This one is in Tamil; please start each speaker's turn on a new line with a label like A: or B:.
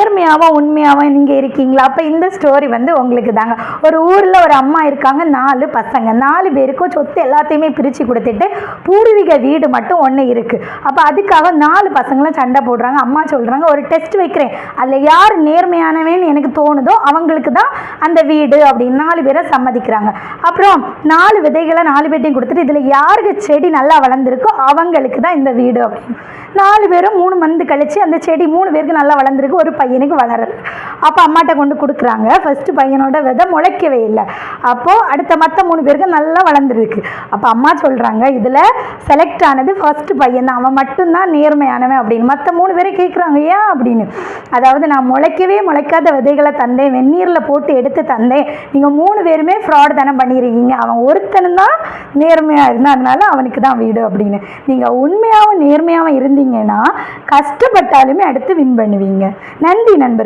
A: நேர்மையாகவும் உண்மையாகவும் நீங்கள் இருக்கீங்களா? அப்போ இந்த ஸ்டோரி வந்து உங்களுக்கு தாங்க. ஒரு ஊரில் ஒரு அம்மா இருக்காங்க, 4 பசங்க. 4 பேருக்கும் சொத்து எல்லாத்தையுமே பிரித்து கொடுத்துட்டு பூர்வீக வீடு மட்டும் ஒன்று இருக்குது. அப்போ அதுக்காக 4 பசங்களும் சண்டை போடுறாங்க. அம்மா சொல்கிறாங்க, ஒரு டெஸ்ட் வைக்கிறேன், அதில் யார் நேர்மையானவேன்னு எனக்கு தோணுதோ அவங்களுக்கு தான் அந்த வீடு அப்படின்னு 4 பேரை சம்மதிக்கிறாங்க. அப்புறம் 4 விதைகளை 4 பேர்ட்டையும் கொடுத்துட்டு இதில் யாருக்கு செடி நல்லா வளர்ந்துருக்கோ அவங்களுக்கு தான் இந்த வீடு அப்படின்னு. 4 பேரும் 3 மந்த் கழிச்சு அந்த செடி 3 பேருக்கு நல்லா வளர்ந்துருக்கு, ஒரு பையனுக்கு வளரல. அப்போ அம்மாட்ட கொண்டு கொடுக்குறாங்க. ஃபஸ்ட்டு பையனோட விதை முளைக்கவே இல்லை. அப்போது அடுத்த மற்ற 3 பேருக்கு நல்லா வளர்ந்துருக்கு. அப்போ அம்மா சொல்கிறாங்க, இதில் செலக்ட் ஆனது ஃபஸ்ட்டு பையன் தான், அவன் மட்டும்தான் நேர்மையானவன் அப்படின்னு. மற்ற 3 பேரை கேட்குறாங்க, ஏன் அப்படின்னு. அதாவது நான் முளைக்காத விதைகளை தந்தேன், வெந்நீரில் போட்டு எடுத்து தந்தேன், நீங்கள் 3 பேருமே ஃப்ராட் தானே பண்ணியிருக்கீங்க, அவன் ஒருத்தனும் தான் நேர்மையாக இருந்தான், அதனால அவனுக்கு தான் வீடு அப்படின்னு. நீங்கள் உண்மையாகவும் நேர்மையாகவும் இருந்தீங்கன்னா கஷ்டப்பட்டாலுமே அடுத்து வின் பண்ணுவீங்க. நன்றி நண்பர்கள்.